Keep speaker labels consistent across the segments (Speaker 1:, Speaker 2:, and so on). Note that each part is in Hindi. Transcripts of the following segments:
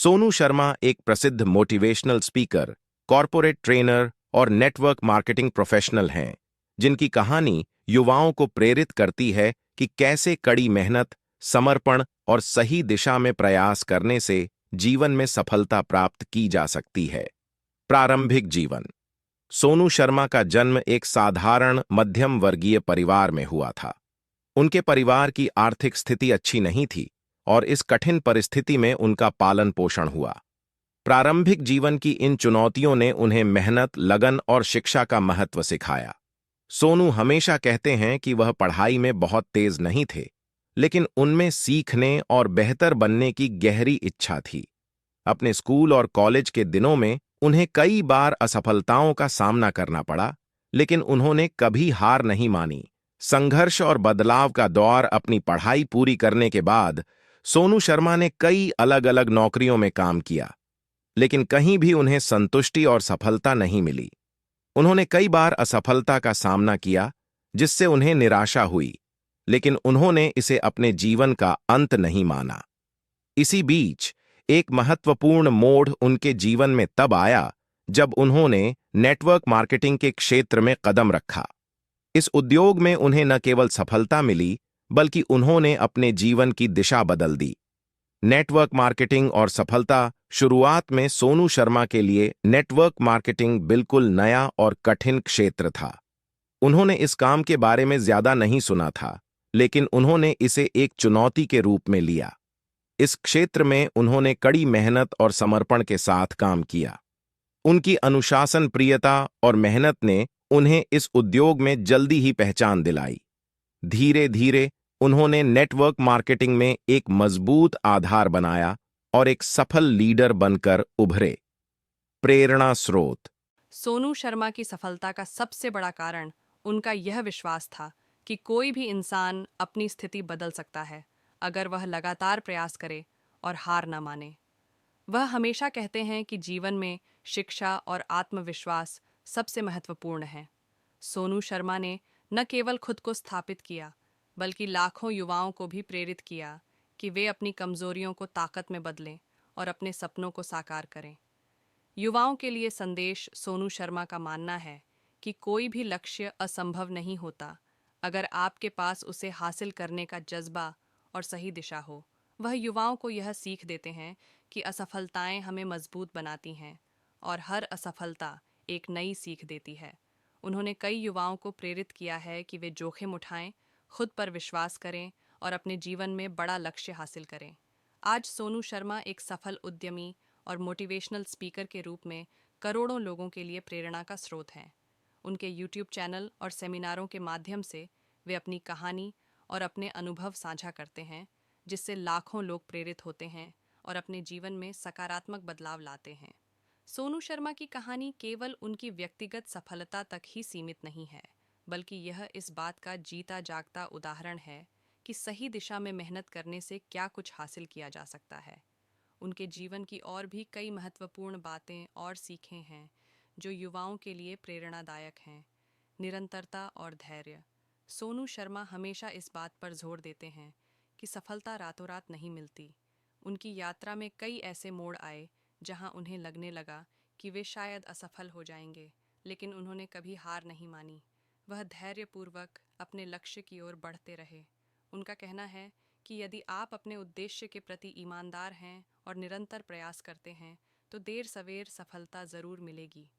Speaker 1: सोनू शर्मा एक प्रसिद्ध मोटिवेशनल स्पीकर, कॉरपोरेट ट्रेनर और नेटवर्क मार्केटिंग प्रोफेशनल हैं, जिनकी कहानी युवाओं को प्रेरित करती है कि कैसे कड़ी मेहनत, समर्पण और सही दिशा में प्रयास करने से जीवन में सफलता प्राप्त की जा सकती है। प्रारंभिक जीवन। सोनू शर्मा का जन्म एक साधारण मध्यम वर्गीय परिवार में हुआ था। उनके परिवार की आर्थिक स्थिति अच्छी नहीं थी और इस कठिन परिस्थिति में उनका पालन पोषण हुआ। प्रारंभिक जीवन की इन चुनौतियों ने उन्हें मेहनत, लगन और शिक्षा का महत्व सिखाया। सोनू हमेशा कहते हैं कि वह पढ़ाई में बहुत तेज नहीं थे, लेकिन उनमें सीखने और बेहतर बनने की गहरी इच्छा थी। अपने स्कूल और कॉलेज के दिनों में उन्हें कई बार असफलताओं का सामना करना पड़ा, लेकिन उन्होंने कभी हार नहीं मानी। संघर्ष और बदलाव का दौर। अपनी पढ़ाई पूरी करने के बाद सोनू शर्मा ने कई अलग-अलग नौकरियों में काम किया, लेकिन कहीं भी उन्हें संतुष्टि और सफलता नहीं मिली। उन्होंने कई बार असफलता का सामना किया, जिससे उन्हें निराशा हुई, लेकिन उन्होंने इसे अपने जीवन का अंत नहीं माना। इसी बीच एक महत्वपूर्ण मोड़ उनके जीवन में तब आया जब उन्होंने नेटवर्क मार्केटिंग के क्षेत्र में कदम रखा। इस उद्योग में उन्हें न केवल सफलता मिली, बल्कि उन्होंने अपने जीवन की दिशा बदल दी। नेटवर्क मार्केटिंग और सफलता। शुरुआत में सोनू शर्मा के लिए नेटवर्क मार्केटिंग बिल्कुल नया और कठिन क्षेत्र था। उन्होंने इस काम के बारे में ज्यादा नहीं सुना था, लेकिन उन्होंने इसे एक चुनौती के रूप में लिया। इस क्षेत्र में उन्होंने कड़ी मेहनत और समर्पण के साथ काम किया। उनकी अनुशासन, प्रियता और मेहनत ने उन्हें इस उद्योग में जल्दी ही पहचान दिलाई। धीरे धीरे उन्होंने नेटवर्क मार्केटिंग में एक मजबूत आधार बनाया और एक सफल लीडर बनकर उभरे। प्रेरणा स्रोत।
Speaker 2: सोनू शर्मा की सफलता का सबसे बड़ा कारण उनका यह विश्वास था कि कोई भी इंसान अपनी स्थिति बदल सकता है, अगर वह लगातार प्रयास करे और हार न माने। वह हमेशा कहते हैं कि जीवन में शिक्षा और आत्मविश्वास सबसे महत्वपूर्ण है। सोनू शर्मा ने न केवल खुद को स्थापित किया, बल्कि लाखों युवाओं को भी प्रेरित किया कि वे अपनी कमजोरियों को ताकत में बदलें और अपने सपनों को साकार करें। युवाओं के लिए संदेश। सोनू शर्मा का मानना है कि कोई भी लक्ष्य असंभव नहीं होता, अगर आपके पास उसे हासिल करने का जज्बा और सही दिशा हो। वह युवाओं को यह सीख देते हैं कि असफलताएं हमें मजबूत बनाती हैं और हर असफलता एक नई सीख देती है। उन्होंने कई युवाओं को प्रेरित किया है कि वे जोखिम उठाएं, खुद पर विश्वास करें और अपने जीवन में बड़ा लक्ष्य हासिल करें। आज सोनू शर्मा एक सफल उद्यमी और मोटिवेशनल स्पीकर के रूप में करोड़ों लोगों के लिए प्रेरणा का स्रोत हैं। उनके यूट्यूब चैनल और सेमिनारों के माध्यम से वे अपनी कहानी और अपने अनुभव साझा करते हैं, जिससे लाखों लोग प्रेरित होते हैं और अपने जीवन में सकारात्मक बदलाव लाते हैं। सोनू शर्मा की कहानी केवल उनकी व्यक्तिगत सफलता तक ही सीमित नहीं है, बल्कि यह इस बात का जीता जागता उदाहरण है कि सही दिशा में मेहनत करने से क्या कुछ हासिल किया जा सकता है। उनके जीवन की और भी कई महत्वपूर्ण बातें और सीखें हैं जो युवाओं के लिए प्रेरणादायक हैं। निरंतरता और धैर्य। सोनू शर्मा हमेशा इस बात पर जोर देते हैं कि सफलता रातों रात नहीं मिलती। उनकी यात्रा में कई ऐसे मोड़ आए जहां उन्हें लगने लगा कि वे शायद असफल हो जाएंगे, लेकिन उन्होंने कभी हार नहीं मानी। वह धैर्यपूर्वक अपने लक्ष्य की ओर बढ़ते रहे। उनका कहना है कि यदि आप अपने उद्देश्य के प्रति ईमानदार हैं और निरंतर प्रयास करते हैं, तो देर सवेर सफलता ज़रूर मिलेगी।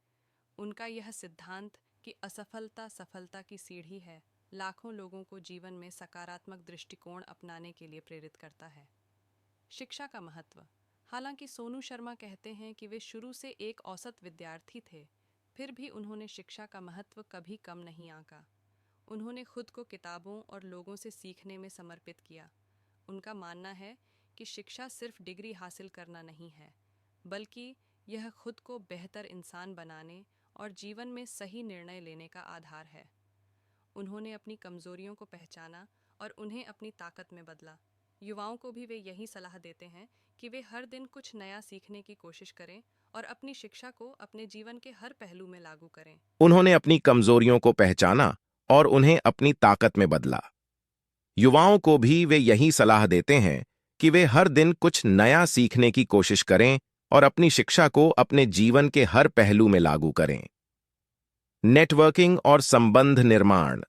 Speaker 2: उनका यह सिद्धांत कि असफलता सफलता की सीढ़ी है, लाखों लोगों को जीवन में सकारात्मक दृष्टिकोण अपनाने के लिए प्रेरित करता है। शिक्षा का महत्व। हालांकि सोनू शर्मा कहते हैं कि वे शुरू से एक औसत विद्यार्थी थे, फिर भी उन्होंने शिक्षा का महत्व कभी कम नहीं आंका। उन्होंने खुद को किताबों और लोगों से सीखने में समर्पित किया। उनका मानना है कि शिक्षा सिर्फ डिग्री हासिल करना नहीं है, बल्कि यह खुद को बेहतर इंसान बनाने और जीवन में सही निर्णय लेने का आधार है। उन्होंने अपनी कमजोरियों को पहचाना और उन्हें अपनी ताकत में बदला। युवाओं को भी वे यही सलाह देते हैं कि वे हर दिन कुछ नया सीखने की कोशिश करें और अपनी शिक्षा को अपने जीवन के हर पहलू में लागू करें।
Speaker 1: उन्होंने अपनी कमजोरियों को पहचाना और उन्हें अपनी ताकत में बदला। युवाओं को भी वे यही सलाह देते हैं कि वे हर दिन कुछ नया सीखने की कोशिश करें और अपनी शिक्षा को अपने जीवन के हर पहलू में लागू करें। नेटवर्किंग और संबंध निर्माण।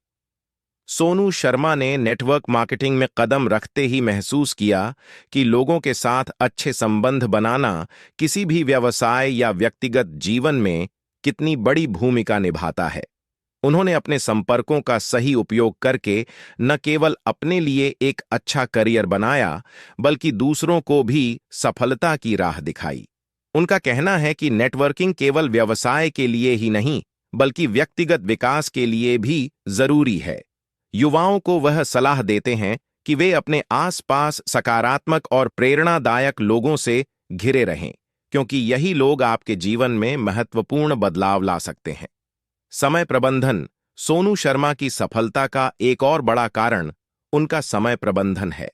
Speaker 1: सोनू शर्मा ने नेटवर्क मार्केटिंग में कदम रखते ही महसूस किया कि लोगों के साथ अच्छे संबंध बनाना किसी भी व्यवसाय या व्यक्तिगत जीवन में कितनी बड़ी भूमिका निभाता है। उन्होंने अपने संपर्कों का सही उपयोग करके न केवल अपने लिए एक अच्छा करियर बनाया, बल्कि दूसरों को भी सफलता की राह दिखाई। उनका कहना है कि नेटवर्किंग केवल व्यवसाय के लिए ही नहीं, बल्कि व्यक्तिगत विकास के लिए भी जरूरी है। युवाओं को वह सलाह देते हैं कि वे अपने आसपास सकारात्मक और प्रेरणादायक लोगों से घिरे रहें, क्योंकि यही लोग आपके जीवन में महत्वपूर्ण बदलाव ला सकते हैं। समय प्रबंधन। सोनू शर्मा की सफलता का एक और बड़ा कारण उनका समय प्रबंधन है।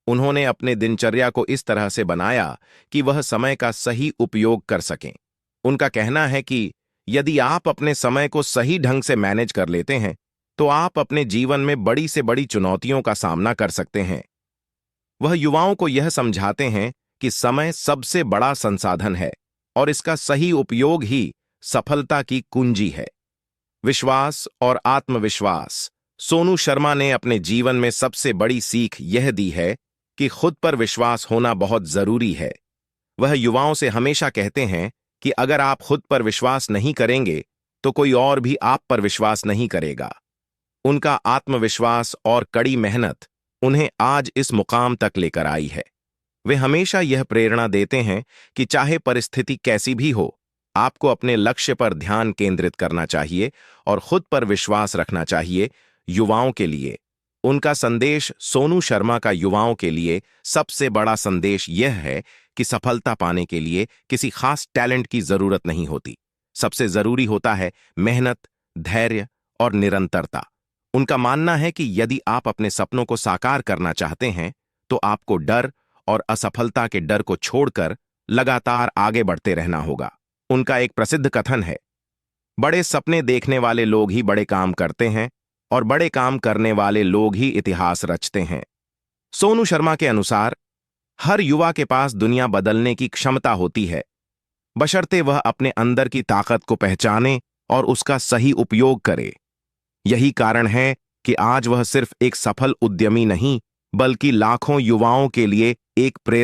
Speaker 1: उन्होंने अपने दिनचर्या को इस तरह से बनाया कि वह समय का सही उपयोग कर सकें। उनका कहना है कि यदि आप अपने समय को सही ढंग से मैनेज कर लेते हैं, तो आप अपने जीवन में बड़ी से बड़ी चुनौतियों का सामना कर सकते हैं। वह युवाओं को यह समझाते हैं कि समय सबसे बड़ा संसाधन है और इसका सही उपयोग ही सफलता की कुंजी है। विश्वास और आत्मविश्वास। सोनू शर्मा ने अपने जीवन में सबसे बड़ी सीख यह दी है कि खुद पर विश्वास होना बहुत जरूरी है। वह युवाओं से हमेशा कहते हैं कि अगर आप खुद पर विश्वास नहीं करेंगे, तो कोई और भी आप पर विश्वास नहीं करेगा। उनका आत्मविश्वास और कड़ी मेहनत उन्हें आज इस मुकाम तक लेकर आई है। वे हमेशा यह प्रेरणा देते हैं कि चाहे परिस्थिति कैसी भी हो, आपको अपने लक्ष्य पर ध्यान केंद्रित करना चाहिए और खुद पर विश्वास रखना चाहिए। युवाओं के लिए उनका संदेश, सोनू शर्मा का युवाओं के लिए सबसे बड़ा संदेश यह है कि सफलता पाने के लिए किसी खास टैलेंट की जरूरत नहीं होती। सबसे जरूरी होता है मेहनत, धैर्य और निरंतरता। उनका मानना है कि यदि आप अपने सपनों को साकार करना चाहते हैं, तो आपको डर और असफलता के डर को छोड़कर लगातार आगे बढ़ते रहना होगा। उनका एक प्रसिद्ध कथन है, बड़े सपने देखने वाले लोग ही बड़े काम करते हैं और बड़े काम करने वाले लोग ही इतिहास रचते हैं। सोनू शर्मा के अनुसार हर युवा के पास दुनिया बदलने की क्षमता होती है, बशर्ते वह अपने अंदर की ताकत को पहचाने और उसका सही उपयोग करे। यही कारण है कि आज वह सिर्फ एक सफल उद्यमी नहीं, बल्कि लाखों युवाओं के लिए एक प्रेरणा